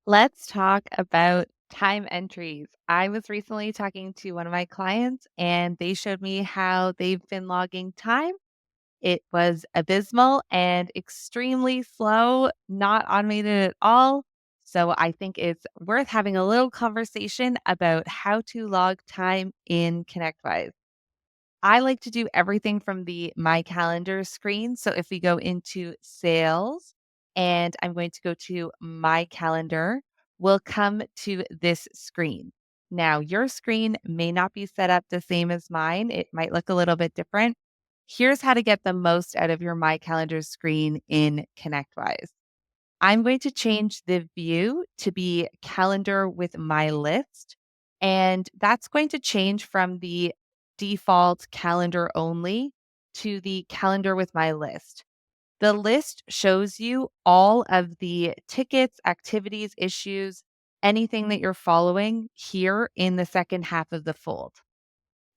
Let's talk about time entries. I was recently talking to one of my clients and they showed me how they've been logging time. It was abysmal and extremely slow, not automated at all. So I think it's worth having a little conversation about how to log time in Connectwise. I like to do everything from the My Calendar screen. So if we go into Sales and I'm going to go to My Calendar, we'll come to this screen. Now, your screen may not be set up the same as mine. It might look a little bit different. Here's how to get the most out of your My Calendar screen in ConnectWise. I'm going to change the view to be calendar with my list. And that's going to change from the default calendar only to the calendar with my list. The list shows you all of the tickets, activities, issues, anything that you're following here in the second half of the fold.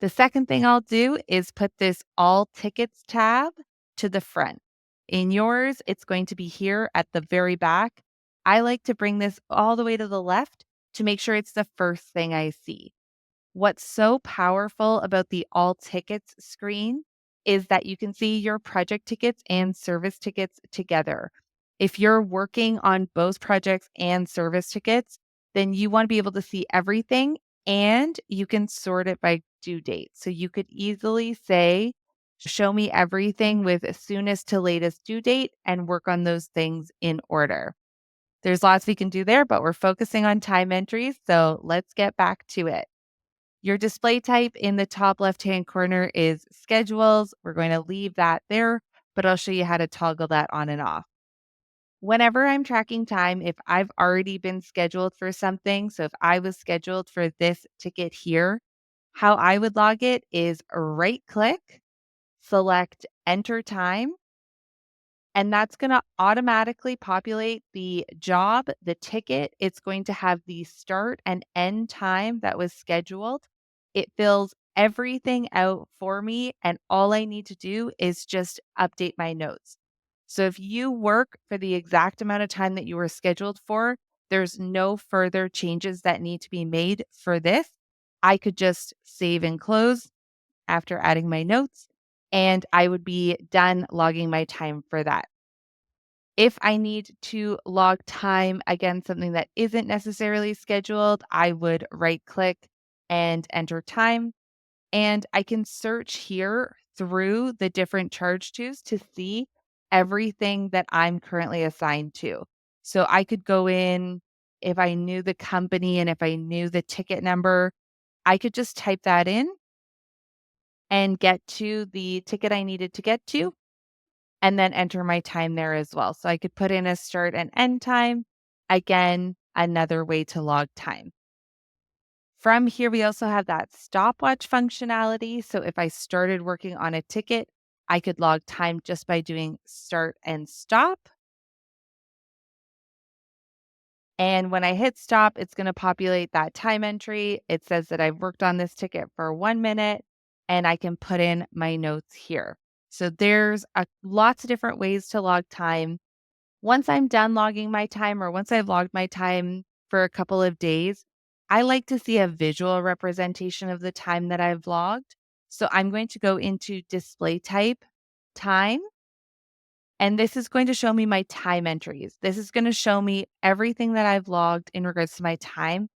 The second thing I'll do is put this all tickets tab to the front. In yours, it's going to be here at the very back. I like to bring this all the way to the left to make sure it's the first thing I see. What's so powerful about the all tickets screen is that you can see your project tickets and service tickets together. If you're working on both projects and service tickets, then you want to be able to see everything and you can sort it by due date. So you could easily say, show me everything with soonest to latest due date and work on those things in order. There's lots we can do there, but we're focusing on time entries. So let's get back to it. Your display type in the top left-hand corner is schedules. We're going to leave that there, but I'll show you how to toggle that on and off. Whenever I'm tracking time, if I've already been scheduled for something, so if I was scheduled for this ticket here, how I would log it is right click, select enter time, and that's going to automatically populate the job, the ticket. It's going to have the start and end time that was scheduled. It fills everything out for me. And all I need to do is just update my notes. So if you work for the exact amount of time that you were scheduled for, there's no further changes that need to be made for this. I could just save and close after adding my notes, and I would be done logging my time for that. If I need to log time, again, something that isn't necessarily scheduled, I would right click and enter time. And I can search here through the different charge twos to see everything that I'm currently assigned to. So I could go in if I knew the company and if I knew the ticket number, I could just type that in and get to the ticket I needed to get to and then enter my time there as well. So I could put in a start and end time. Again, another way to log time. From here, we also have that stopwatch functionality. So if I started working on a ticket, I could log time just by doing start and stop. And when I hit stop, it's going to populate that time entry. It says that I've worked on this ticket for 1 minute and I can put in my notes here. So there's lots of different ways to log time. Once I'm done logging my time or once I've logged my time for a couple of days, I like to see a visual representation of the time that I've logged. So I'm going to go into display type, time, and this is going to show me my time entries. This is going to show me everything that I've logged in regards to my time.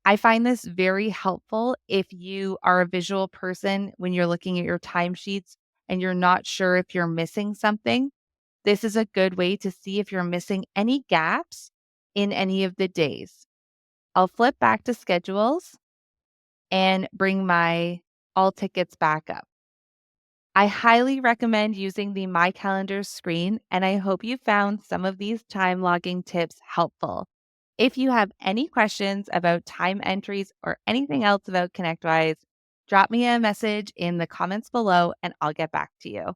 I find this very helpful if you are a visual person when you're looking at your timesheets and you're not sure if you're missing something. This is a good way to see if you're missing any gaps in any of the days. I'll flip back to schedules and bring my all tickets back up. I highly recommend using the My Calendar screen, and I hope you found some of these time logging tips helpful. If you have any questions about time entries or anything else about ConnectWise, drop me a message in the comments below and I'll get back to you.